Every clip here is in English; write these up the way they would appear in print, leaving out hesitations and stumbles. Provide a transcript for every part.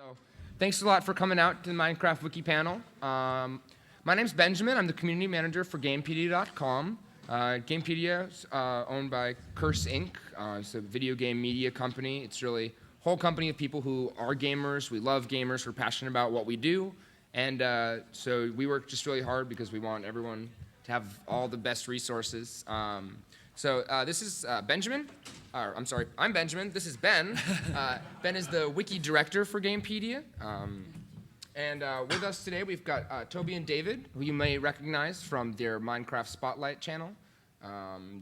So, thanks a lot for coming out to the Minecraft Wiki panel. My name's Benjamin. I'm the community manager for Gamepedia.com. Gamepedia is owned by Curse Inc. It's a video game media company. It's really a whole company of people who are gamers. We love gamers. We're passionate about what we do. And so we work just really hard because we want everyone to have all the best resources. This is Benjamin. I'm Benjamin. This is Ben. Ben is the wiki director for Gamepedia. With us today, we've got Toby and David, who you may recognize from their Minecraft Spotlight channel.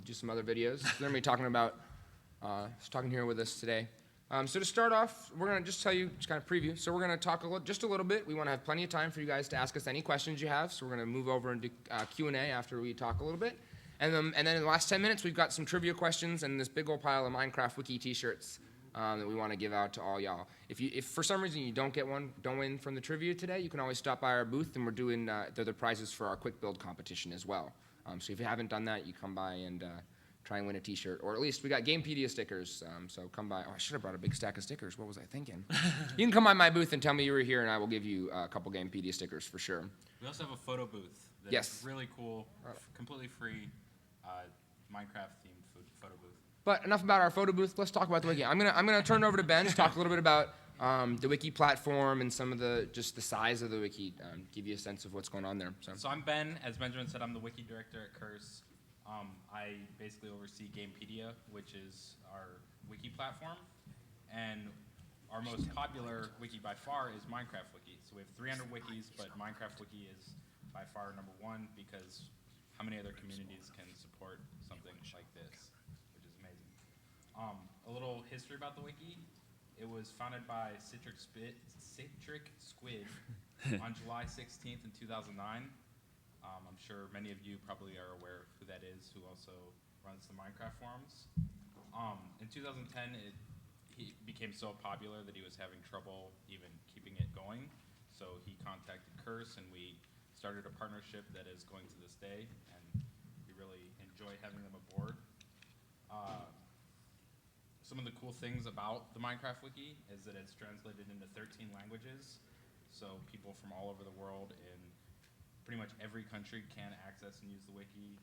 Do some other videos. They're going to be talking here with us today. So to start off, we're going to just tell you, just kind of preview. So we're going to talk just a little bit. We want to have plenty of time for you guys to ask us any questions you have. So we're going to move over into Q&A after we talk a little bit. And then in the last 10 minutes, we've got some trivia questions and this big old pile of Minecraft Wiki t-shirts that we want to give out to all y'all. If for some reason you don't win from the trivia today, you can always stop by our booth, and we're doing the prizes for our quick build competition as well. So if you haven't done that, you come by and try and win a t-shirt, or at least we got Gamepedia stickers. So come by. Oh, I should have brought a big stack of stickers. What was I thinking? You can come by my booth and tell me you were here, and I will give you a couple Gamepedia stickers for sure. We also have a photo booth. That's really cool, completely free. Minecraft-themed photo booth. But enough about our photo booth. Let's talk about the wiki. I'm gonna turn it over to Ben to talk a little bit about the wiki platform and some of the size of the wiki. Give you a sense of what's going on there. So I'm Ben. As Benjamin said, I'm the wiki director at Curse. I basically oversee Gamepedia, which is our wiki platform, and our most popular wiki by far is Minecraft Wiki. So we have 300 wikis, but Minecraft Wiki is by far number one because how many other communities can support something like this, which is amazing. A little history about the wiki. It was founded by Citric Squid on July 16th in 2009. I'm sure many of you probably are aware of who that is, who also runs the Minecraft forums. In 2010, he became so popular that he was having trouble even keeping it going. So he contacted Curse, and we started a partnership that is going to this day, and we really enjoy having them aboard. Some of the cool things about the Minecraft Wiki is that it's translated into 13 languages, so people from all over the world in pretty much every country can access and use the wiki.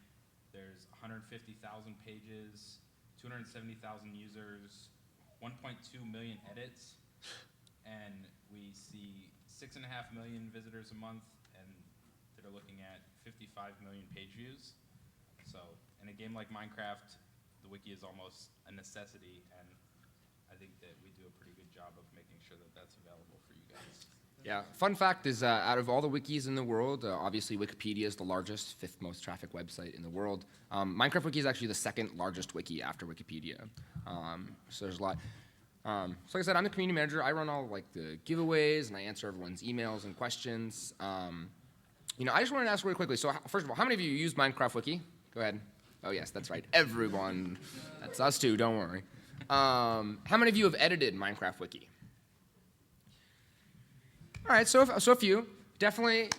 There's 150,000 pages, 270,000 users, 1.2 million edits, and we see 6.5 million visitors a month, and they're looking at 55 million page views. So in a game like Minecraft, the wiki is almost a necessity, and I think that we do a pretty good job of making sure that that's available for you guys. Yeah, fun fact is out of all the wikis in the world, obviously Wikipedia is the largest, 5th most traffic website in the world. Minecraft Wiki is actually the 2nd largest wiki after Wikipedia. So there's a lot. So like I said, I'm the community manager. I run all like the giveaways, and I answer everyone's emails and questions. I just wanted to ask really quickly. So first of all, how many of you use Minecraft Wiki? Go ahead. Oh yes, that's right. Everyone. That's us too. Don't worry. How many of you have edited Minecraft Wiki? All right. So a few. Definitely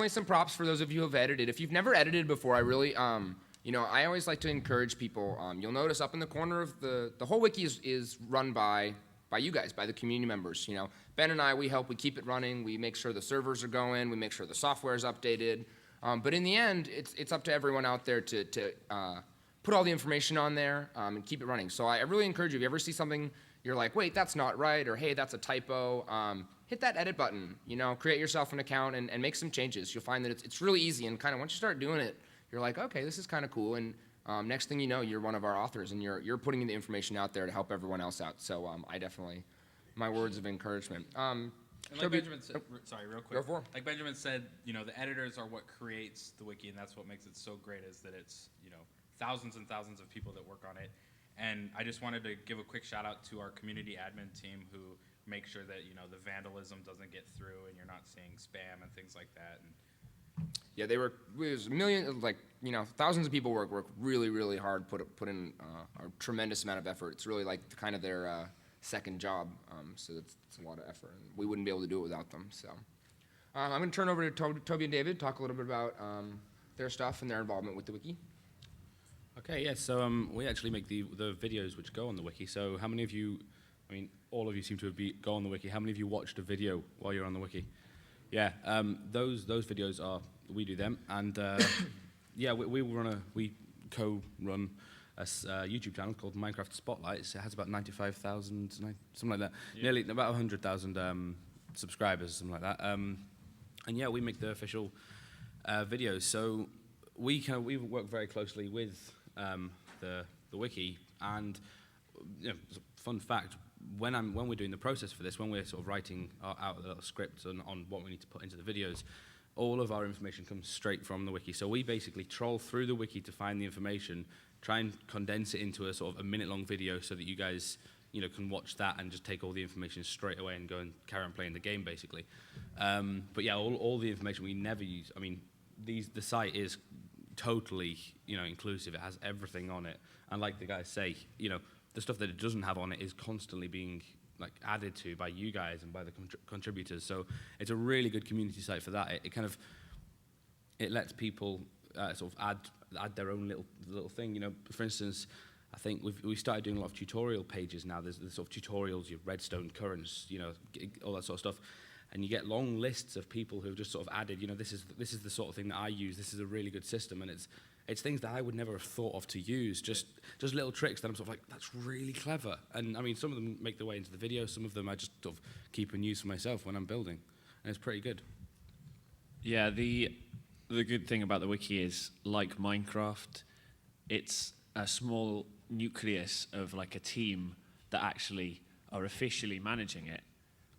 some props for those of you who have edited. If you've never edited before, I really, I always like to encourage people. You'll notice up in the corner of the whole wiki is run by you guys, by the community members. Ben and I, we keep it running. We make sure the servers are going. We make sure the software is updated. But in the end, it's up to everyone out there to put all the information on there and keep it running. So I really encourage you, if you ever see something you're like, wait, that's not right, or hey, that's a typo, hit that edit button. Create yourself an account and make some changes. You'll find that it's really easy, and kind of once you start doing it, you're like, okay, this is kind of cool. And next thing you know, you're one of our authors, and you're putting the information out there to help everyone else out. So I definitely, my words of encouragement. And like Benjamin said, sorry, real quick. Go for it. Like Benjamin said, the editors are what creates the wiki, and that's what makes it so great, is that it's, thousands and thousands of people that work on it. And I just wanted to give a quick shout out to our community admin team who make sure that, the vandalism doesn't get through and you're not seeing spam and things like that. And yeah, it was thousands of people work really, really hard, put in a tremendous amount of effort. It's really like kind of their second job, so it's a lot of effort, and we wouldn't be able to do it without them. So I'm going to turn over to Toby and David, talk a little bit about their stuff and their involvement with the wiki. Okay, yeah, so we actually make the videos which go on the wiki. So how many of you, all of you seem to go on the wiki. How many of you watched a video while you're on the wiki? Yeah, those videos we do them, and yeah, we co-run a YouTube channel called Minecraft Spotlights. It has about 95,000, something like that, nearly about 100,000 subscribers, something like that. And yeah, we make the official videos. So we work very closely with the wiki, and fun fact. When we're doing the process for this, when we're sort of writing out a little script on what we need to put into the videos, all of our information comes straight from the wiki. So we basically troll through the wiki to find the information, try and condense it into a sort of a minute-long video so that you guys, can watch that and just take all the information straight away and go and carry on playing the game, basically. But yeah, all the information we never use. I mean, the site is totally, inclusive. It has everything on it, and like the guys say, the stuff that it doesn't have on it is constantly being added to by you guys and by the contributors. So it's a really good community site for that. It lets people sort of add their own little thing. For instance, I think we started doing a lot of tutorial pages now. There's the sort of tutorials, your redstone currents, all that sort of stuff. And you get long lists of people who have just sort of added, this is the sort of thing that I use. This is a really good system, and it's things that I would never have thought of to use, just little tricks that I'm sort of like, that's really clever. And I mean, some of them make their way into the video, some of them I just sort of keep and use for myself when I'm building, and it's pretty good. Yeah, the good thing about the wiki is, like Minecraft, it's a small nucleus of a team that actually are officially managing it.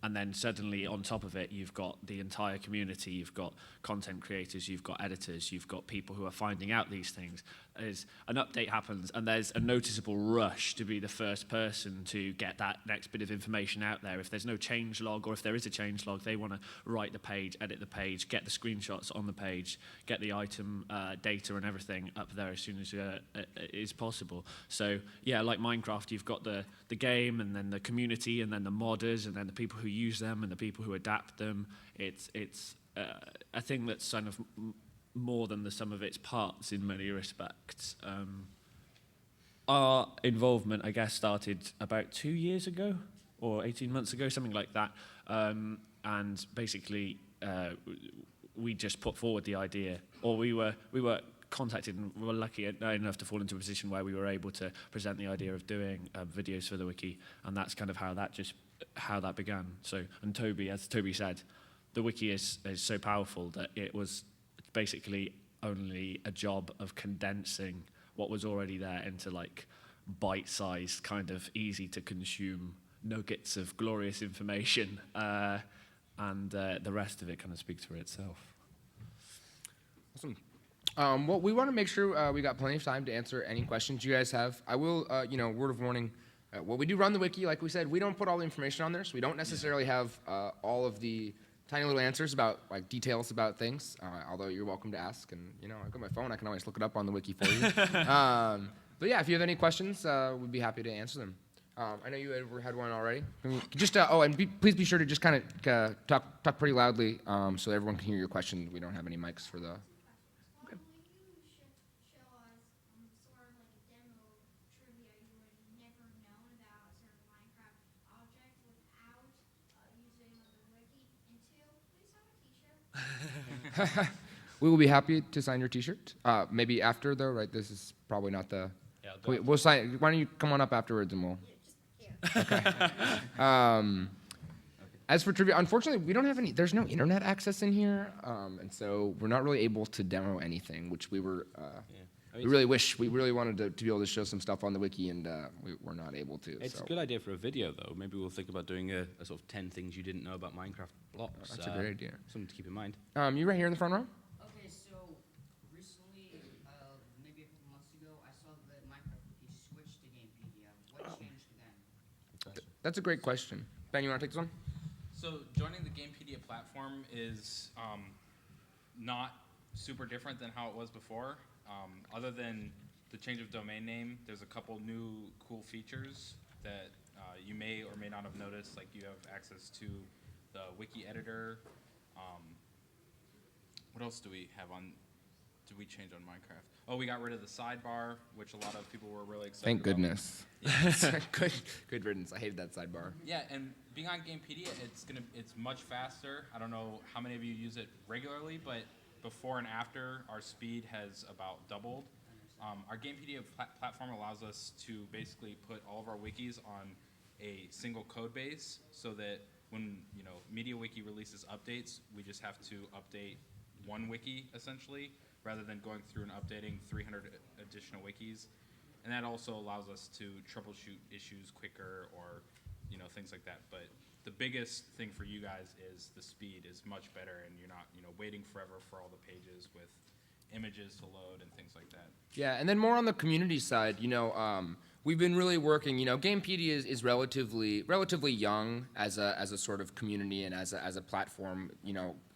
And then suddenly on top of it, you've got the entire community, you've got content creators, you've got editors, you've got people who are finding out these things. As an update happens, and there's a noticeable rush to be the first person to get that next bit of information out there. If there's no change log, or if there is a change log, they want to write the page, edit the page, get the screenshots on the page, get the item data and everything up there as soon as it is possible. So yeah, like Minecraft, you've got the game, and then the community, and then the modders, and then the people who use them, and the people who adapt them. It's a thing that's kind of more than the sum of its parts in many respects. Our involvement, I guess, started about 2 years ago, or 18 months ago, something like that. And basically, we just put forward the idea, or we were contacted, and we were lucky enough to fall into a position where we were able to present the idea of doing videos for the wiki, and that's kind of how that began. So, and Toby, as Toby said, the wiki is so powerful that it was basically only a job of condensing what was already there into bite-sized, kind of easy to consume nuggets of glorious information, and the rest of it kind of speaks for itself. Awesome. Well, we want to make sure we got plenty of time to answer any questions you guys have. I will, word of warning, well, we do run the wiki, like we said. We don't put all the information on there, so we don't necessarily have all of the tiny little answers about details about things, although you're welcome to ask, and I've got my phone, I can always look it up on the wiki for you. But yeah, if you have any questions, we'd be happy to answer them. I know you had one already. Just please be sure to just kind of talk pretty loudly so everyone can hear your question. We don't have any mics for the. We will be happy to sign your T-shirt. Maybe after, though, right? This is probably not the. Yeah, we'll sign. Why don't you come on up afterwards and we'll. Okay. As for trivia, unfortunately, we don't have any. There's no internet access in here, and so we're not really able to demo anything, which we were. We really wish. We really wanted to be able to show some stuff on the wiki, and we're not able to. It's a good idea for a video, though. Maybe we'll think about doing a sort of 10 things you didn't know about Minecraft blocks. That's a great idea. Something to keep in mind. You right here in the front row. Okay, so recently, maybe a couple months ago, I saw that Minecraft Wiki switched to Gamepedia. What changed then? That's a great question. Ben, you want to take this one? So joining the Gamepedia platform is not super different than how it was before. Other than the change of domain name, there's a couple new cool features that you may or may not have noticed. Like you have access to the wiki editor. What else do we have on? did we change on Minecraft? Oh, we got rid of the sidebar, which a lot of people were really excited Thank about. goodness. Good riddance. I hated that sidebar. Yeah, and being on Gamepedia, it's much faster. I don't know how many of you use it regularly, but before and after, our speed has about doubled. Our Gamepedia platform allows us to basically put all of our wikis on a single code base, so that when MediaWiki releases updates, we just have to update one wiki essentially, rather than going through and updating 300 additional wikis. And that also allows us to troubleshoot issues quicker, or things like that. But the biggest thing for you guys is the speed is much better, and you're not waiting forever for all the pages with images to load and things like that. Yeah, and then more on the community side, we've been really working. Gamepedia is relatively young as a sort of community and as a platform.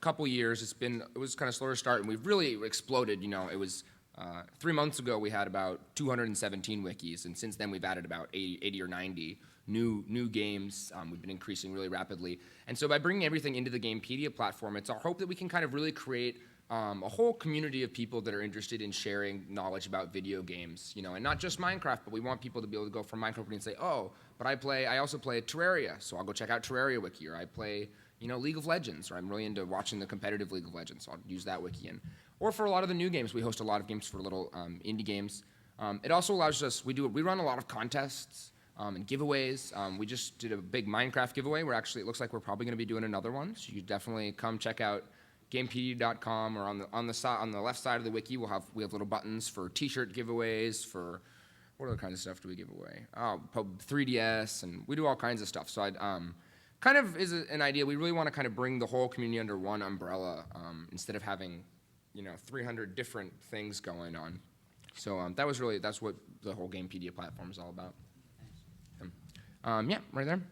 Couple years, it was kind of slower to start, and we've really exploded. It was 3 months ago we had about 217 wikis, and since then we've added about 80 or 90 new games. We've been increasing really rapidly, and so by bringing everything into the Gamepedia platform, it's our hope that we can kind of really create a whole community of people that are interested in sharing knowledge about video games, and not just Minecraft, but we want people to be able to go from Minecraft and say, oh, but I also play Terraria, so I'll go check out Terraria Wiki, or I play, League of Legends, or I'm really into watching the competitive League of Legends, so I'll use that wiki. Or for a lot of the new games, we host a lot of games for little indie games. It also allows us, we run a lot of contests and giveaways. We just did a big Minecraft giveaway, where actually it looks like we're probably going to be doing another one, so you definitely come check out gamepedia.com, or on the left side of the wiki we have little buttons for t-shirt giveaways, for what other kinds of stuff do we give away? 3DS, and we do all kinds of stuff. So I'd kind of is an idea. We really want to kind of bring the whole community under one umbrella, instead of having 300 different things going on. So that's what the whole Gamepedia platform is all about. Yeah, right there. Keep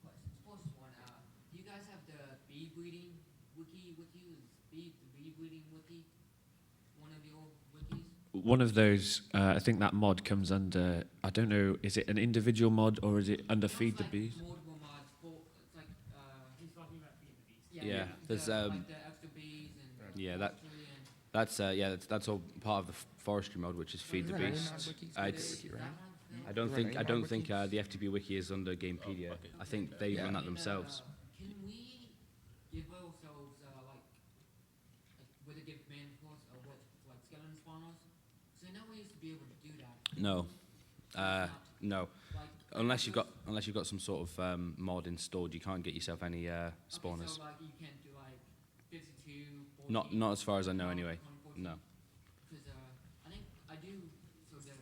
questions. First one, do you guys have the bee breeding wiki? The bee breeding wiki? One of your wikis? One of those, I think that mod comes under, I don't know, is it an individual mod or is it under Feed the Bees? Multiple mods. It's like, He's talking about Feed the Beast. yeah, Yeah, there's, like the extra bees and yeah, forestry and that's all part of the forestry mode, which is Feed the Is there an Beast. AMOD wiki? It's- that one thing? I don't Right, think AMOD the FTP wiki is under Gamepedia. I think they run that And, themselves. Can we give ourselves like with a gift band, of course, what like skeleton spawners? So I know we used to be able to do that. No, no. Like Unless you've got some sort of mod installed, you can't get yourself any spawners. So like you can't do like 52, 14, Not as far as I know, anyway. 20, 14? No. Because I think I do. So the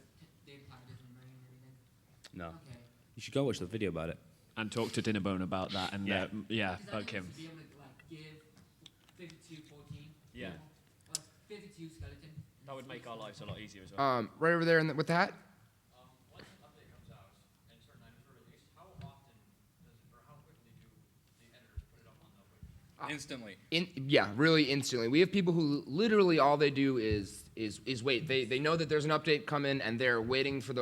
data packet doesn't bring everything. No. Okay. You should go watch the video about it. And talk to Dinnerbone about that, and Yeah. yeah, Because I bug him. used to be able to like give 52, 14. Yeah. Like 52 skeleton. That would make our lives a lot easier as well. Right over there with the hat. Once an update comes out and certain items are released, how often or how quickly do the editors put it up on the wiki? Instantly. Yeah, really instantly. We have people who literally all they do is wait. They know that there's an update coming, and they're waiting for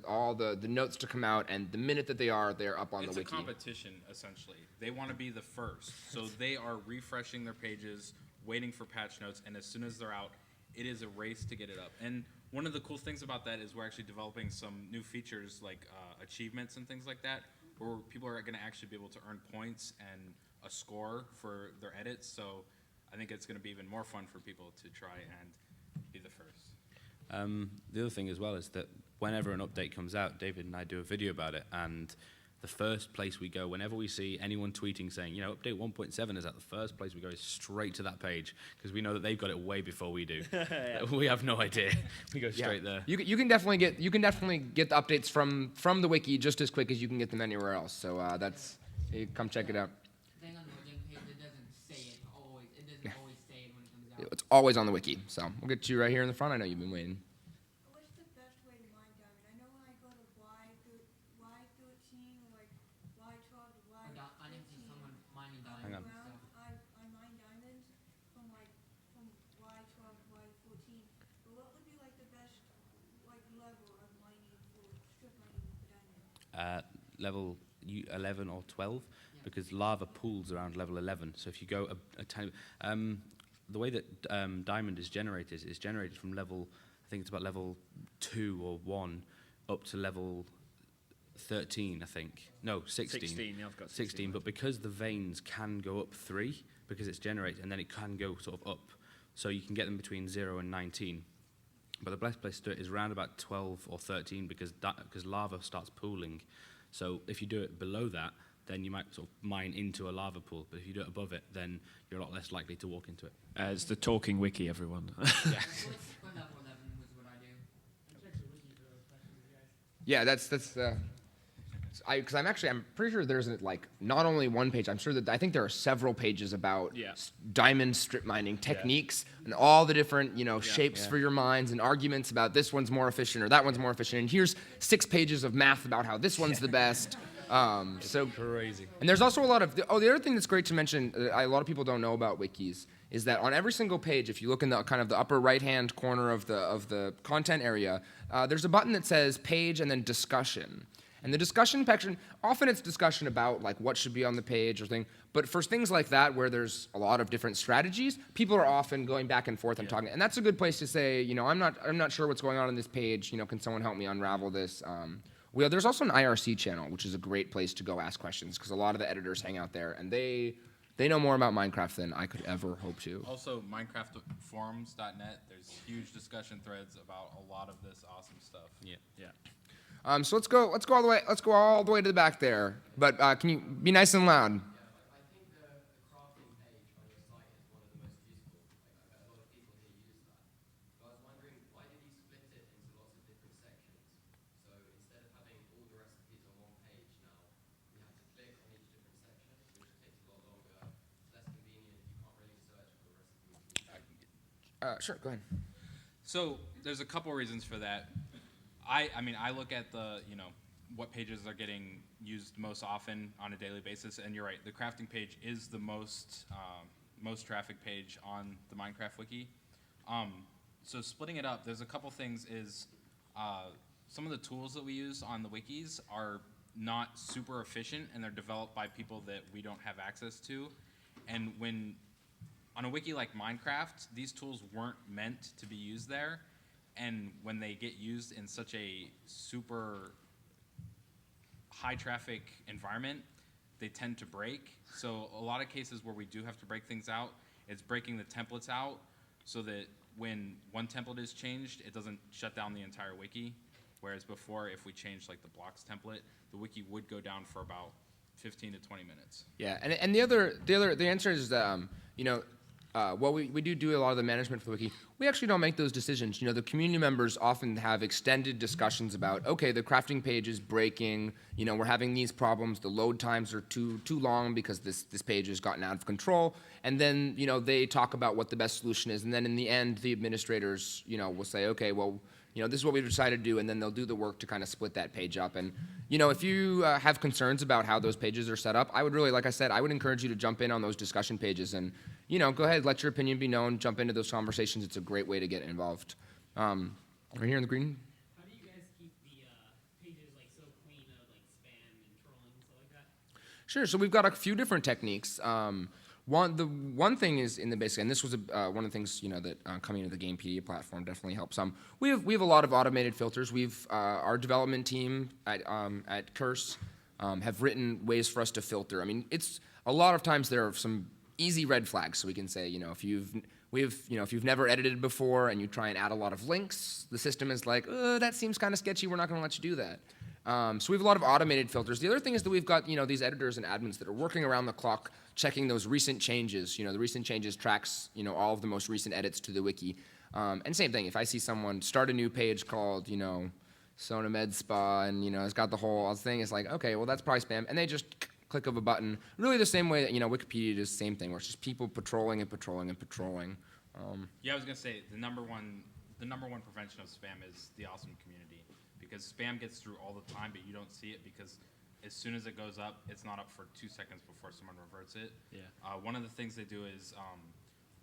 all the notes to come out, and the minute that they're up on It's the a wiki. competition, essentially. They want to be the first. So they are refreshing their pages, waiting for patch notes, and as soon as they're out, it is a race to get it up. And one of the cool things about that is we're actually developing some new features like achievements and things like that, where people are going to actually be able to earn points and a score for their edits. So I think it's going to be even more fun for people to try and be the first. The other thing as well is that whenever an update comes out, David and I do a video about it, and the first place we go, whenever we see anyone tweeting saying, update 1.7 is at the first place we go is straight to that page, because we know that they've got it way before we do. We have no idea. We go straight there. You can definitely get the updates from the wiki just as quick as you can get them anywhere else. So come check it out. Thing on the login page, it doesn't say it always. It doesn't always say it when it comes out. It's always on the wiki. So we'll get to you right here in the front. I know you've been waiting. What's the best way to mine diamond? I know when I go to Y13 or like Y12 to I didn't see Y15 someone mining Hang on. diamonds. I mine diamonds from Y12 to Y14. But what would be like the best level of mining for strip mining for diamond? Level 11 or 12, because lava pools around level 11. So if you go a tiny, the way that Diamond is generated from level, I think it's about level 2 or 1 up to level 13, I think. No, 16. 16, yeah, I've got 16, but because the veins can go up 3, because it's generated, and then it can go sort of up, so you can get them between 0 and 19. But the best place to do it is around about 12 or 13 because lava starts pooling. So if you do it below that, then you might sort of mine into a lava pool. But if you do it above it, then you're a lot less likely to walk into it. It's the talking wiki, everyone. What level 11 was what I do. I checked the wiki for those questions, guys. Yeah, that's because I'm pretty sure there's like not only one page. I'm sure that I think there are several pages about Yeah. diamond strip mining techniques and all the different shapes for your mines and arguments about this one's more efficient or that one's more efficient. And here's 6 pages of math about how this one's the best. So Crazy. and there's also a lot of the other thing that's great to mention. A lot of people don't know about wikis is that on every single page, if you look in the kind of the upper right-hand corner of the content area, there's a button that says page and then discussion. And the discussion section, often it's discussion about like what should be on the page or thing. But for things like that where there's a lot of different strategies, people are often going back and forth and talking. And that's a good place to say, I'm not sure what's going on this page. Can someone help me unravel this? There's also an IRC channel, which is a great place to go ask questions because a lot of the editors hang out there and they know more about Minecraft than I could ever hope to. Also, MinecraftForums.net. There's huge discussion threads about a lot of this awesome stuff. Yeah. So let's go all the way to the back there. But can you be nice and loud? I think the crafting page on your site is one of the most useful. Like, a lot of people here use that. But I was wondering, why did you split it into lots of different sections? So instead of having all the recipes on one page now, you have to click on each different section, which takes a lot longer, it's less convenient, you can't really search for the recipes. Sure, go ahead. So there's a couple reasons for that. I look at the, what pages are getting used most often on a daily basis, and you're right, the crafting page is the most traffic page on the Minecraft Wiki. So splitting it up, there's a couple things is some of the tools that we use on the wikis are not super efficient, and they're developed by people that we don't have access to. And when on a wiki like Minecraft, these tools weren't meant to be used there. And when they get used in such a super high traffic environment, they tend to break. So a lot of cases where we do have to break things out, it's breaking the templates out so that when one template is changed, it doesn't shut down the entire wiki. Whereas before, if we changed like the blocks template, the wiki would go down for about 15 to 20 minutes. Yeah, and the answer is while we do a lot of the management for the wiki, we actually don't make those decisions. The community members often have extended discussions about, okay, the crafting page is breaking, we're having these problems, the load times are too long because this page has gotten out of control, and then, they talk about what the best solution is, and then in the end, the administrators, will say, okay, well, this is what we've decided to do, and then they'll do the work to kind of split that page up. And, if you have concerns about how those pages are set up, I would really, like I said, I would encourage you to jump in on those discussion pages and, go ahead, let your opinion be known, jump into those conversations. It's a great way to get involved. Right here in the green. How do you guys keep the pages like so clean of like spam and trolling and stuff like that? Sure. So we've got a few different techniques. One thing is in the basic, and this was one of the things that coming to the Gamepedia platform definitely helps. We have a lot of automated filters. Our development team at Curse have written ways for us to filter. I mean, it's a lot of times there are some easy red flags, so we can say if you've never edited before and you try and add a lot of links, the system is like, that seems kind of sketchy. We're not going to let you do that. So we have a lot of automated filters. The other thing is that we've got these editors and admins that are working around the clock, checking those recent changes. The recent changes tracks all of the most recent edits to the wiki. And same thing, if I see someone start a new page called Sona Med Spa and it's got the whole thing, it's like, okay, well that's probably spam, and they just click of a button. Really the same way that Wikipedia does the same thing, where it's just people patrolling and patrolling and patrolling. Yeah, I was gonna say the number one prevention of spam is the awesome community, because spam gets through all the time, but you don't see it because as soon as it goes up, it's not up for 2 seconds before someone reverts it. Yeah. One of the things they do is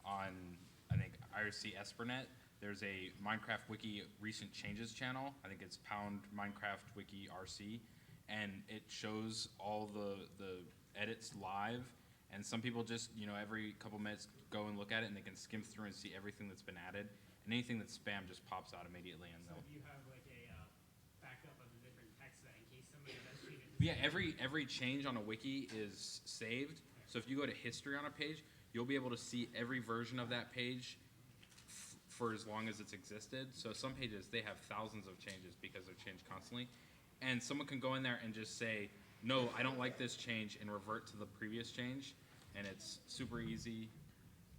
on I think IRC Espernet, there's a Minecraft Wiki recent changes channel. I think it's pound Minecraft Wiki RC, and it shows all the edits live, And some people just, every couple minutes go and look at it, and they can skim through and see everything that's been added. And anything that's spam just pops out immediately. And So they'll, you have like a backup of the different text that in case somebody does change it. yeah, every change on a wiki is saved. So if you go to history on a page, you'll be able to see every version of that page for as long as it's existed. So some pages, they have thousands of changes because they're changed constantly. And someone can go in there and just say, no, I don't like this change, and revert to the previous change. And it's super easy,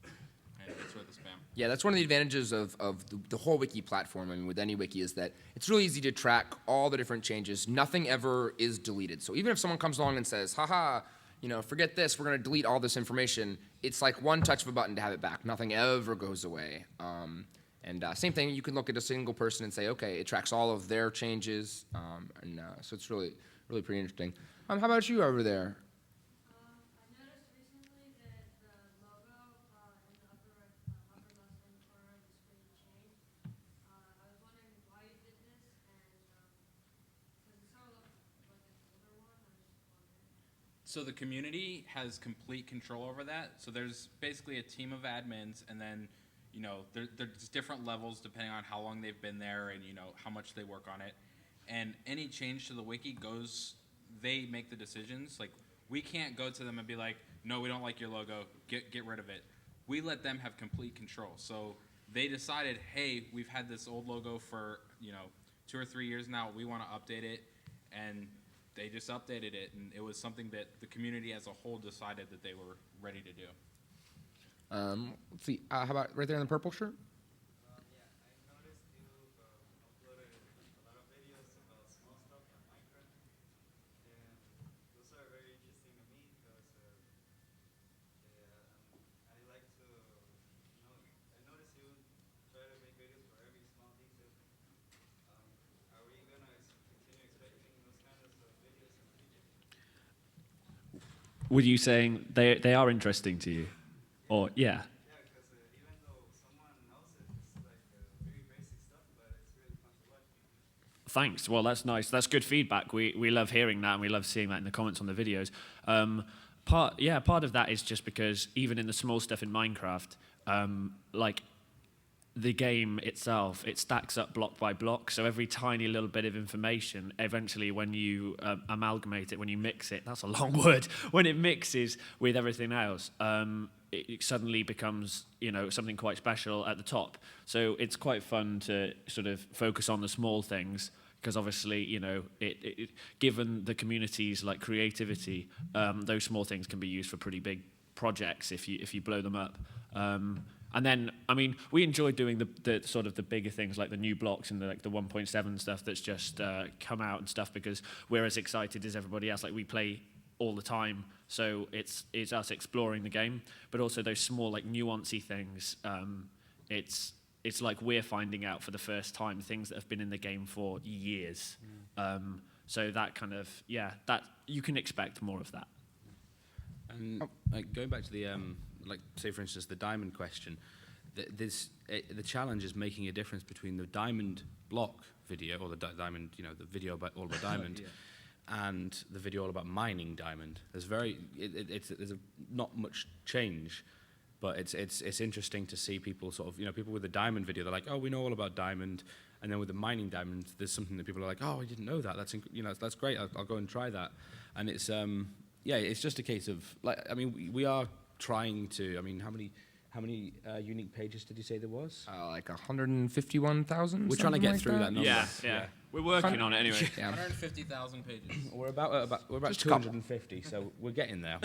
and it's rid of the spam. Yeah, that's one of the advantages of the whole wiki platform. I mean, with any wiki, is that it's really easy to track all the different changes. Nothing ever is deleted. So even if someone comes along and says, haha, forget this, we're going to delete all this information, it's like one touch of a button to have it back. Nothing ever goes away. And same thing, you can look at a single person and say, okay, it tracks all of their changes. So it's really pretty interesting. How about you over there? I noticed recently that the logo in the upper left hand corner of the screen changed. I was wondering why you did this, and because it sort of looked like an older one. I was just wondering. So the community has complete control over that. So there's basically a team of admins, and then there's different levels depending on how long they've been there and how much they work on it. And any change to the wiki they make the decisions. Like, we can't go to them and be like, no, we don't like your logo, get rid of it. We let them have complete control. So they decided, hey, we've had this old logo for 2 or 3 years now, we want to update it, and they just updated it, and it was something that the community as a whole decided that they were ready to do. Let's see, how about right there in the purple shirt? Yeah, I noticed you uploaded a lot of videos about small stuff on Minecraft, and those are very interesting to me because I like to, I noticed you try to make videos for every small detail. Are we going to continue expecting those kinds of videos in the future? Were you saying they are interesting to you? Or, yeah. Yeah, because even though someone knows it, it's like very basic stuff, but it's really fun to watch. Thanks. Well, that's nice. That's good feedback. We love hearing that, and we love seeing that in the comments on the videos. Part of that is just because even in the small stuff in Minecraft, like the game itself, it stacks up block by block. So every tiny little bit of information, eventually when you amalgamate it, when you mix it, that's a long word, when it mixes with everything else, it suddenly becomes, something quite special at the top. So it's quite fun to sort of focus on the small things, because obviously, given the community's like creativity, those small things can be used for pretty big projects if you blow them up. And then, I mean, we enjoy doing the sort of the bigger things like the new blocks and the 1.7 stuff that's just come out and stuff, because we're as excited as everybody else. Like, we play all the time, so it's us exploring the game. But also those small like nuancy things, it's like we're finding out for the first time things that have been in the game for years. So that kind of, that you can expect more of that. And going back to the say for instance the diamond question, the challenge is making a difference between the diamond block video, or the diamond, the video all about diamond, and the video all about mining diamond. There's not much change, but it's interesting to see people sort of, people with the diamond video, they're like, oh, we know all about diamond, and then with the mining diamond, there's something that people are like, oh, I didn't know that. That's great. I'll go and try that. And it's it's just a case of we are trying to. I mean, how many unique pages did you say there was? Like 151,000. We're trying to get like through that number. Yeah. We're working on it anyway. Yeah. 150,000 pages. We're about Just a couple. 250, so we're getting there.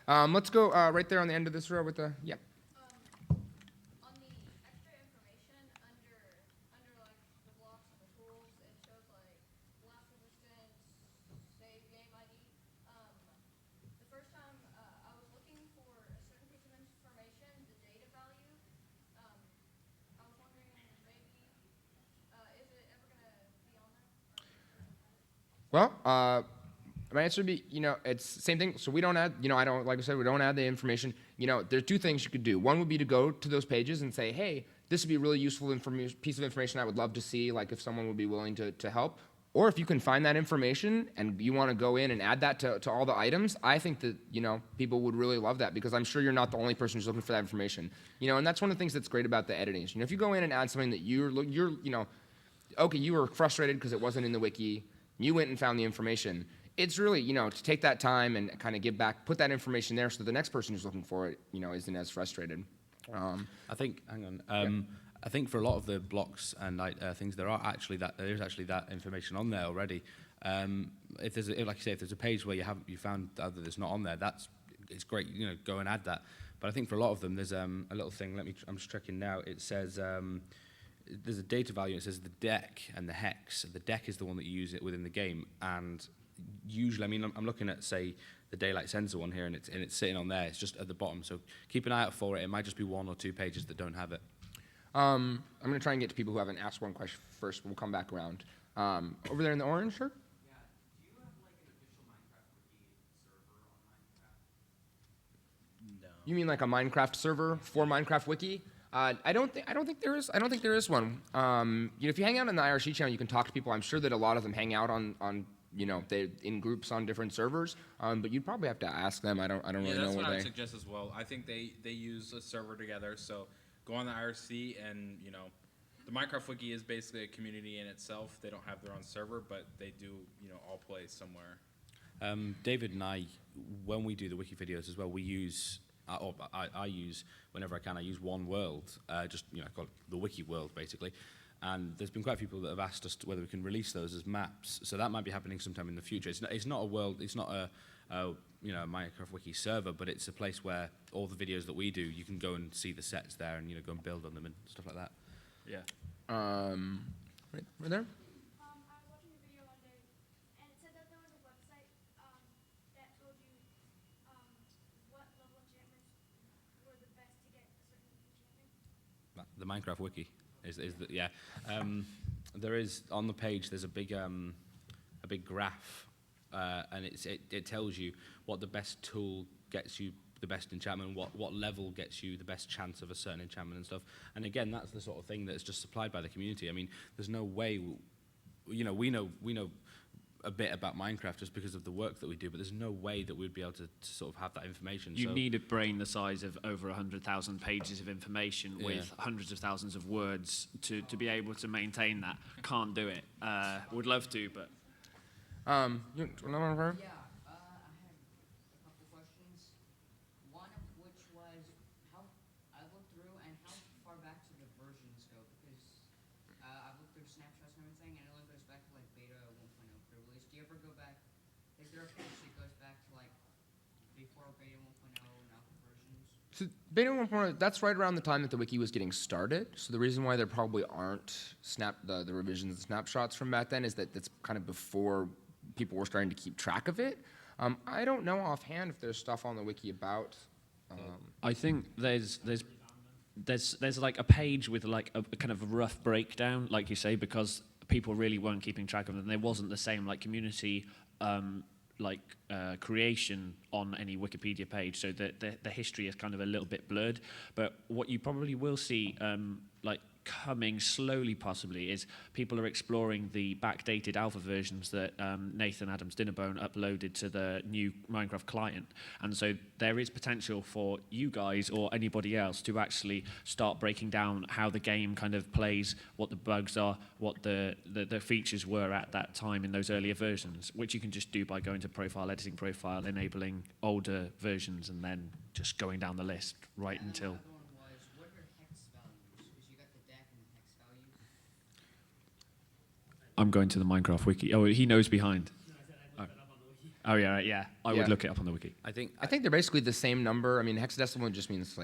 Let's go right there on the end of this row with the On the extra information under like the blocks and the tools, it shows like blast resistance, save game ID. The first time I was looking for a certain piece of information, the data value. I was wondering maybe is it ever gonna be on there? Well, my answer would be, it's the same thing. So we don't add, like I said, we don't add the information. There's two things you could do. One would be to go to those pages and say, hey, this would be a really useful piece of information I would love to see, like if someone would be willing to help. Or if you can find that information and you want to go in and add that to all the items, I think that, people would really love that, because I'm sure you're not the only person who's looking for that information. And that's one of the things that's great about the editing. If you go in and add something that okay, you were frustrated because it wasn't in the wiki, you went and found the information. It's really, to take that time and kind of give back, put that information there so the next person who's looking for it, isn't as frustrated. I think, hang on, I think for a lot of the blocks and things, there is actually that information on there already. Like you say, if there's a page where you found that it's not on there, it's great. Go and add that. But I think for a lot of them, there's a little thing. I'm just checking now. It says there's a data value. It says the deck and the hex. The deck is the one that you use it within the game, and usually, I'm looking at, say, the daylight sensor one here, and it's sitting on there. It's just at the bottom. So keep an eye out for it. It might just be 1 or 2 pages that don't have it. I'm going to try and get to people who haven't asked one question first. We'll come back around. Over there in the orange shirt? Yeah. Do you have like an official Minecraft Wiki server on Minecraft? No. You mean like a Minecraft server for Minecraft Wiki? I don't think there is. I don't think there is one. If you hang out on the IRC channel, you can talk to people. I'm sure that a lot of them hang out on they in groups on different servers. But you'd probably have to ask them. I don't really know that's where what I they. would suggest as well. I think they use a server together, so go on the IRC, and the Minecraft Wiki is basically a community in itself. They don't have their own server, but they do all play somewhere. David and I, when we do the wiki videos as well, we use, I use, whenever I can, I use one world, just call it the wiki world basically. And there's been quite a few people that have asked us whether we can release those as maps. So that might be happening sometime in the future. It's not a world. It's not a Minecraft Wiki server, but it's a place where all the videos that we do, you can go and see the sets there, and go and build on them and stuff like that. Yeah. Right there. I was watching a video one day, and it said that there was a website that told you what level enchantments were the best to get a certain enchantment. The Minecraft Wiki is the, yeah. There is on the page. There's a big graph, and it tells you what the best tool gets you the best enchantment, what level gets you the best chance of a certain enchantment and stuff. And again, that's the sort of thing that's just supplied by the community. I mean, there's no way, we know a bit about Minecraft just because of the work that we do, but there's no way that we'd be able to sort of have that information. You So need a brain the size of over 100,000 pages of information with hundreds of thousands of words to be able to maintain that. Can't do it. Would love to, but... You another one for her? Yeah, I had a couple questions. One of which was I looked through and how far back do the versions go? Because I've looked through snapshots and everything, and it only goes back to like beta 1.0 pre-release. Do you ever go back? Is there a page that goes back to like before beta 1.0 and alpha versions? So beta 1.0, that's right around the time that the wiki was getting started. So the reason why there probably aren't the revisions and snapshots from back then is that that's kind of before people were starting to keep track of it. I don't know offhand if there's stuff on the wiki about. I think there's like a page with like a kind of rough breakdown, like you say, because people really weren't keeping track of them. There wasn't the same like community creation on any Wikipedia page, so the history is kind of a little bit blurred. But what you probably will see, coming slowly possibly, is people are exploring the backdated alpha versions that Nathan Adams Dinnerbone uploaded to the new Minecraft client. And so there is potential for you guys or anybody else to actually start breaking down how the game kind of plays, what the bugs are, what the features were at that time in those earlier versions, which you can just do by going to profile, editing profile, enabling older versions, and then just going down the list right And until... the other one was, what are hex values? Because you got the deck and the hex values. I'm going to the Minecraft wiki. Oh, he knows behind. No, I said I looked that up on the wiki. Oh, yeah, right, yeah. I Yeah. would look it up on the wiki. I think I think they're basically the same number. I mean, hexadecimal just means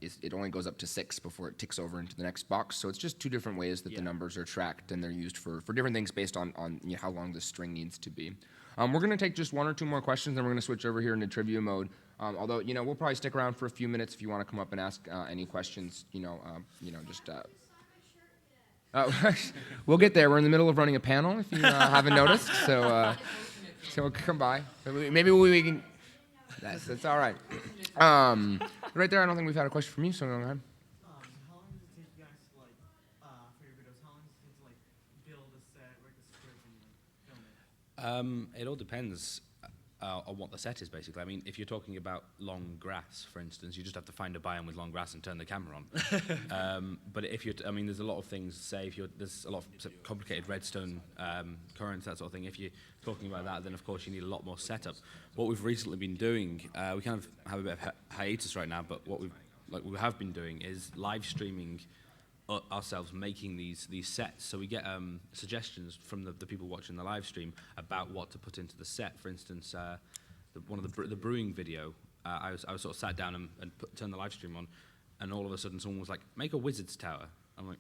it only goes up to 6 before it ticks over into the next box. So it's just two different ways that the numbers are tracked, and they're used for different things based on how long the string needs to be. We're going to take just one or two more questions, then we're going to switch over here into trivia mode. Although we'll probably stick around for a few minutes if you want to come up and ask any questions. Just. We'll get there. We're in the middle of running a panel, if you haven't noticed. So we'll come by. Maybe we can. That's all right. Right there, I don't think we've had a question from you, so go ahead. How long does it take you guys to for your videos? How long does it take to build a set, write the script, and It all depends on what the set is, basically. I mean, if you're talking about long grass, for instance, you just have to find a biome with long grass and turn the camera on. But if you're, I mean, there's a lot of things. Say if you're, there's a lot of complicated redstone currents, that sort of thing. If you're talking about that, then of course you need a lot more setup. What we've recently been doing, we kind of have a bit of hiatus right now, but what we have been doing is live streaming ourselves making these sets. So we get suggestions from the people watching the live stream about what to put into the set. For instance, one of the brewing video, I was sort of sat down and turned the live stream on, and all of a sudden someone was like, make a wizard's tower. I'm like,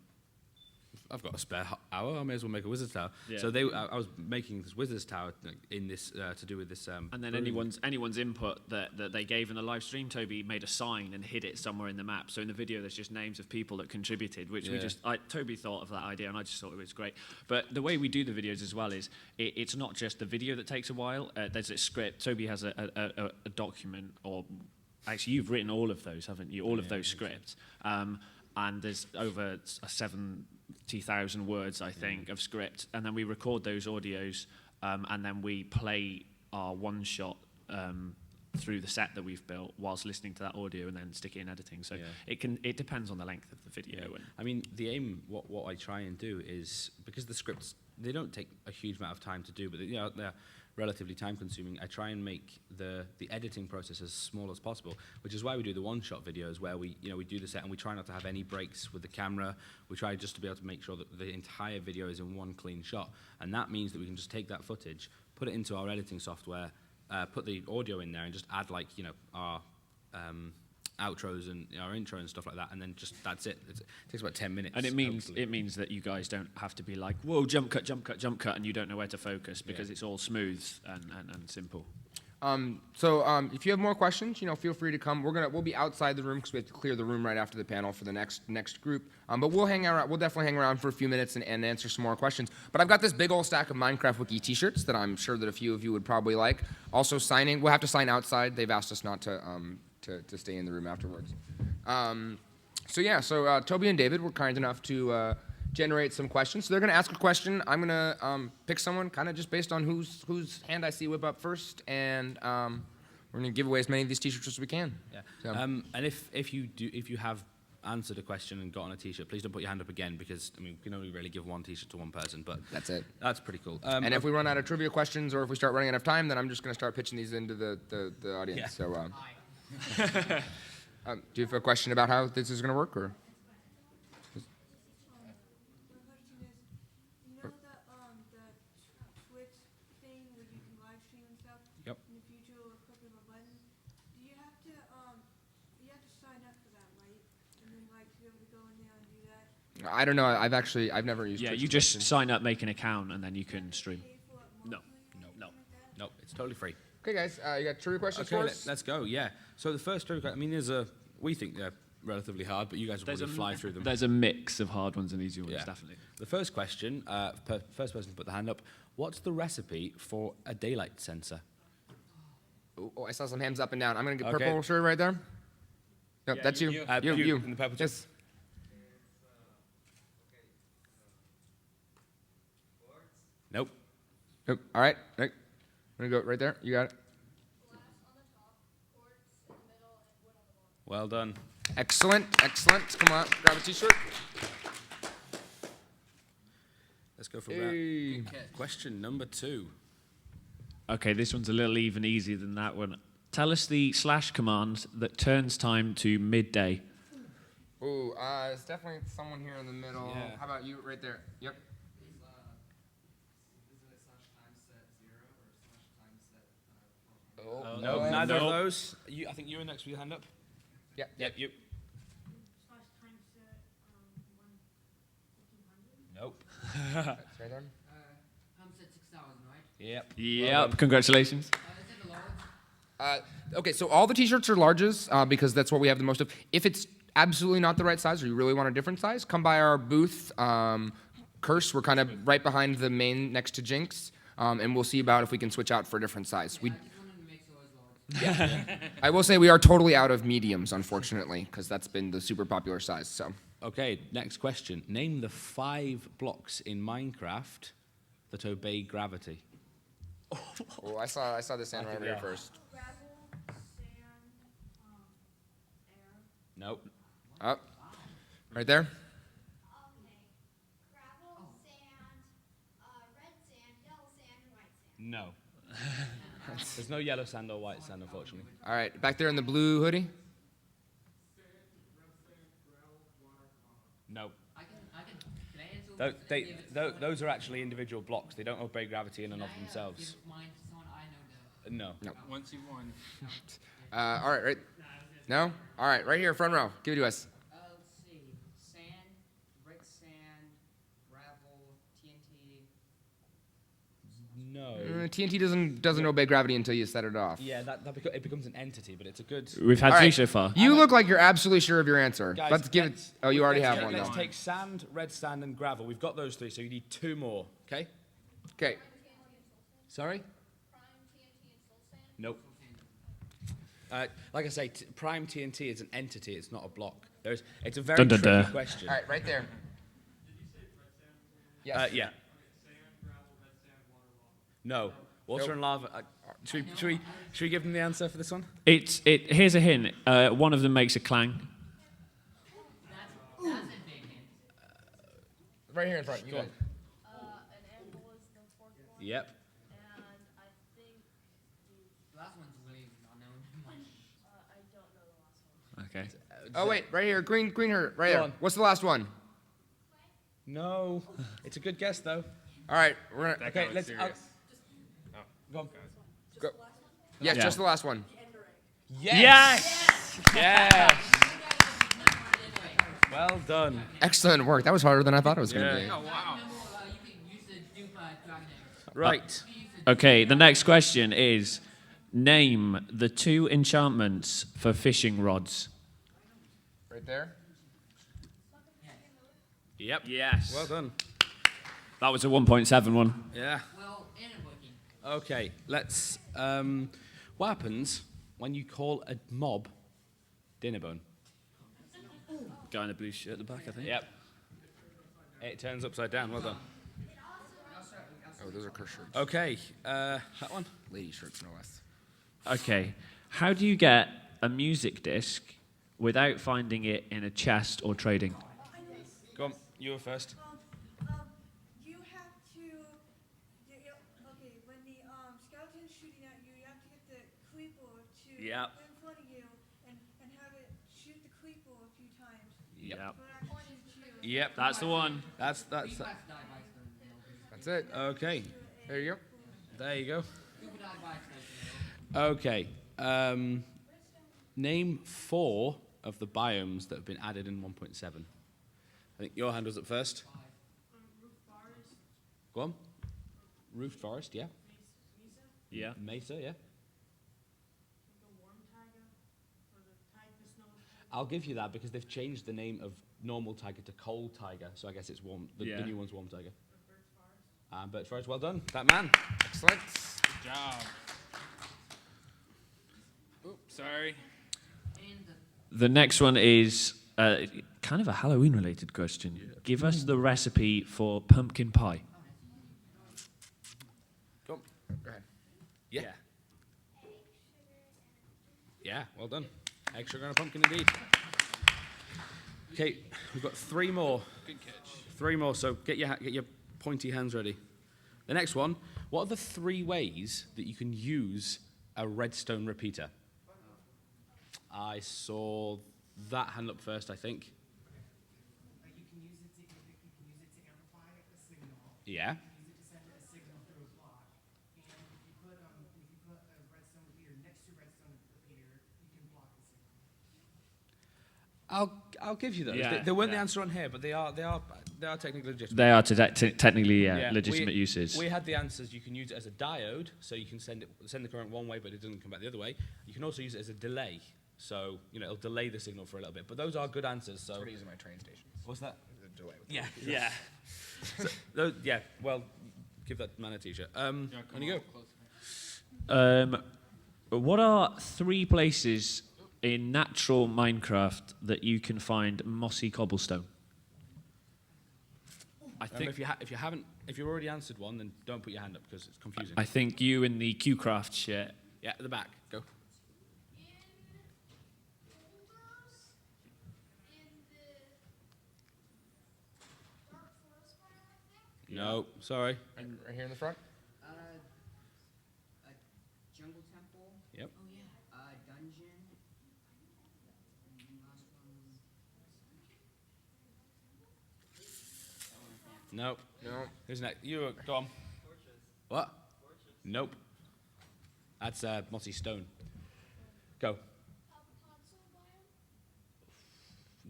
I've got a spare hour, I may as well make a wizard's tower. Yeah. So I was making this wizard's tower in this to do with this. And then brewing. anyone's input that they gave in the live stream, Toby made a sign and hid it somewhere in the map. So in the video, there's just names of people that contributed, which Toby thought of that idea, and I just thought it was great. But the way we do the videos as well is it's not just the video that takes a while. There's a script. Toby has a document, or actually you've written all of those, haven't you? All of those scripts. And there's over 70,000 words, I think, of script, and then we record those audios, and then we play our one shot through the set that we've built whilst listening to that audio, and then stick it in editing. So it depends on the length of the video. And I mean, the aim, what I try and do is, because the scripts, they don't take a huge amount of time to do, but they're relatively time consuming. I try and make the editing process as small as possible, which is why we do the one shot videos where we do the set and we try not to have any breaks with the camera. We try just to be able to make sure that the entire video is in one clean shot, and that means that we can just take that footage, put it into our editing software, put the audio in there, and just add our outros and our intro and stuff like that, and then just that's it. It takes about 10 minutes. And it means that you guys don't have to be like, whoa, jump cut, jump cut, jump cut, and you don't know where to focus, because it's all smooth and simple. So if you have more questions, feel free to come. We'll be outside the room because we have to clear the room right after the panel for the next group. But we'll hang around. We'll definitely hang around for a few minutes and answer some more questions. But I've got this big old stack of Minecraft Wiki T-shirts that I'm sure that a few of you would probably like. Also signing. We'll have to sign outside. They've asked us not to stay in the room afterwards. So Toby and David were kind enough to generate some questions. So they're going to ask a question. I'm going to pick someone kind of just based on whose hand I see whip up first, and we're going to give away as many of these T-shirts as we can. Yeah. So. And if you have answered a question and got on a T-shirt, please don't put your hand up again, because we can only really give one T-shirt to one person. But that's it. That's pretty cool. And if we run out of trivia questions, or if we start running out of time, then I'm just going to start pitching these into the audience. Yeah. So. Do you have a question about how this is going to work, or? My question is, the Twitch thing where you can live stream and stuff? Yep. In the future, or click of a button. Do you have to sign up for that, right? And then to be able to go in there and do that? I don't know. I've never used. Yeah, Twitch you to just listen. sign up, make an account, and then you can stream. Pay for it No. monthly or anything like that? No, it's totally free. Okay, guys, you got trivia questions Okay, for us? let's go. Yeah. So the first trivia, we think they're relatively hard, but you guys will probably fly through them. There's a mix of hard ones and easy ones, Yeah. definitely. The first question, first person to put the hand up. What's the recipe for a daylight sensor? Oh, I saw some hands up and down. I'm going to get Okay. purple shirt right there. No, Yeah, that's you. you. You. in the purple Yes. Nope. Nope. All right. I'm going to go right there. You got it. Glass on the top, quartz in the middle, and wood on the bottom. Well done. Excellent. Come on. Grab a T-shirt. Let's go from Hey. that. Question number 2. Okay, this one's a little even easier than that one. Tell us the / command that turns time to midday. Ooh, it's definitely someone here in the middle. Yeah. How about you right there? Yep. Isn't it /time set 0 or /time set No, Oh, neither no. of those. I think you were next with your hand up. Yeah. Yep, you. / time set 1500? Nope. That's right there. Time set 6,000, right? Yep. Yep, congratulations. Is it a large? Okay, so all the T-shirts are larges because that's what we have the most of. If it's absolutely not the right size, or you really want a different size, come by our booth. Curse, we're kind of right behind the main next to Jinx, and we'll see about if we can switch out for a different size. I just wanted to make sure it was large. I will say we are totally out of mediums, unfortunately, because that's been the super popular size. So Okay, next question. Name the 5 blocks in Minecraft that obey gravity. Oh, I saw this hand right over here yeah. first. Gravel, sand, air. Nope. Up. Right there. Okay. Gravel, sand, red sand, yellow sand, and white sand. No. There's no yellow sand or white sand, unfortunately. All right, back there in the blue hoodie. No. Can I answer? Those are actually individual blocks. They don't obey gravity in and of themselves. Give mine to someone I know to. No. Once you won. All right, right. No? All right, right here, front row. Give it to us. Let's see. Sand, red sand, gravel, TNT. No. TNT doesn't obey gravity until you set it off. Yeah, it becomes an entity, but it's a good. We've had All 3 right. so far. You look like you're absolutely sure of your answer. Guys, let's give it. Oh, you already have one Let's though. take sand, red sand, and gravel. We've got those 3, so you need 2 more. Okay. Okay. Sorry. Prime, TNT, and soul sand. Nope. Like I say, prime TNT is an entity. It's not a block. It's a very Dun, dun, tricky dun. question. All right, right there. Yes. Yeah. No. Water Nope. and lava. Should we give them the answer for this one? Here's a hint. One of them makes a clang. That's a big hint. Right here in front. You Go go. on. An anvil is the fourth one. Yep. And I think The last one's really not known. I don't know the last one. Okay. Oh wait, right here, green her, right Go there. on. What's the last one? No. It's a good guess though. All right, we're gonna. Okay, let's. Go on. Go. Yes, Yeah. just the last one. Yes. Yes. Well done. Excellent work. That was harder than I thought it was gonna be. Yeah. Oh, wow. You can use the dupe dragon egg. Right. Okay, the next question is name the 2 enchantments for fishing rods. Right there. Yep. Yes. Well done. That was a 1.7 one. Yeah. Well, in a wiki. Okay. Let's. What happens when you call a mob dinner bone? Guy in a blue shirt at the back, I think. Yep. It turns upside down. Well done. Oh, those are curse shirts. Okay. That one. Lady shirts, no less. Okay. How do you get a music disc without finding it in a chest or trading? Go on. You were first. You have to, okay, when the skeleton's shooting at you, you have to get the creeper to Yep. in front of you and have it shoot the creeper a few times. Yep. But actually shoot you. Yep. That's the one. That's. You guys die by accident. That's it. Okay. There you go. There you go. People die by accident. Okay. Name 4 of the biomes that have been added in 1.7. I think your hand was up first. Roof forest, Go on. Roofed forest, yeah. Yeah. Mesa, yeah. the warm tiger for the tightness snow. I'll give you that because they've changed the name of normal tiger to cold tiger, so I guess it's warm. The Yeah. new one's warm tiger. Birch forest, well done. That man. Excellent. Good job. Oops, sorry. And The next one is kind of a Halloween-related question. Give us the recipe for pumpkin pie. Go on. Go ahead. Yeah. Yeah, well done. Egg, sugar, and a pumpkin indeed. Okay, we've got 3 more. Good catch. 3 more, so get your pointy hands ready. The next one, what are the 3 ways that you can use a redstone repeater? I saw that hand up first, I think. You can use it to amplify a signal. Yeah. Use it to send a signal through a block. And if you put a redstone repeater next to a redstone repeater, you can block the signal. I'll give you those. Yeah, They weren't the yeah. answer on here, but they are technically legitimate. They are technically Yeah, legitimate uses. We had the answers. You can use it as a diode, so you can send the current one way, but it doesn't come back the other way. You can also use it as a delay, so it'll delay the signal for a little bit. But those are good answers. So That's what I use in my train stations. what's that? The delay with Yeah, yeah. Yeah. Well, give that man a t-shirt. On you go. What are 3 places in natural Minecraft that you can find mossy cobblestone? Remember, if you've already answered one, then don't put your hand up because it's confusing. I think you in the QCraft shirt. Yeah, at the back. Go. In boulders, in the dark forest biome, I think. No, sorry. Right here in the front. A jungle temple. Yep. Oh yeah. Dungeon. And the last one. That one I can't. No. No. Who's next? You go on. What? Nope. That's mossy stone. Go.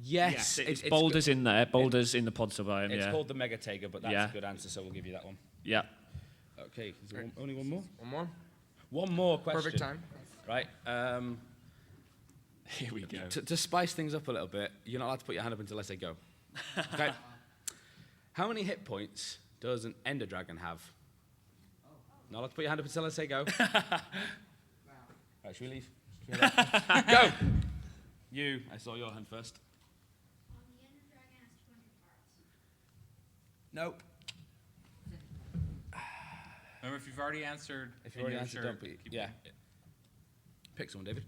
Yes, it's boulders in there. Boulders in the Podso biome. It's Yeah. called the Mega Taiga, but that's Yeah. a good answer, so we'll give you that one. Yeah. Okay, is there only one more? One more. One more question. Perfect time. Right. Here we go. To spice things up a little bit, you're not allowed to put your hand up until I say go. Okay. How many hit points does an Ender Dragon have? Not allowed to put your hand up until I say go. Right, should we leave? Go. You. I saw your hand first. The Ender Dragon has 200 parts. Nope. Remember, if you've already answered, If you already your answered, shirt, don't put. keep Yeah. going. Pick someone, David.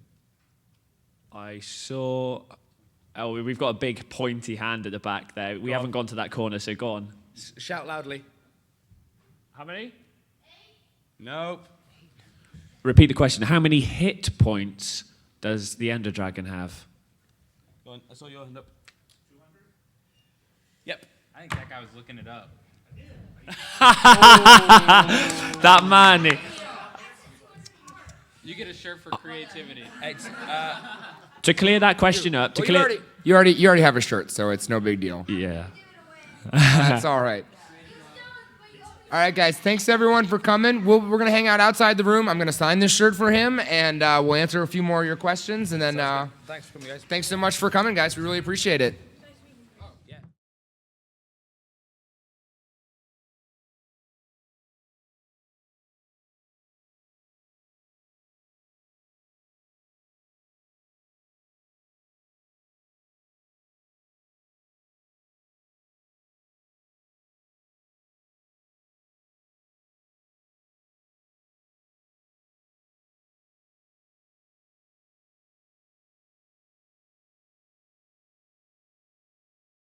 I saw. Oh, we've got a big pointy hand at the back there. We Go haven't on. gone to that corner, so go on. Shout loudly. How many? Nope. Repeat the question. How many hit points does the Ender Dragon have? Go on. I saw your hand up. 200. Yep. I think that guy was looking it up. That man. You get a shirt for creativity. It's, To clear that question up. To Well, clear. you already have a shirt, so it's no big deal. Yeah. That's all right. All right, guys. Thanks everyone for coming. We're gonna hang out outside the room. I'm gonna sign this shirt for him, and we'll answer a few more of your questions. And then thanks for coming, guys. thanks so much for coming, guys. We really appreciate it.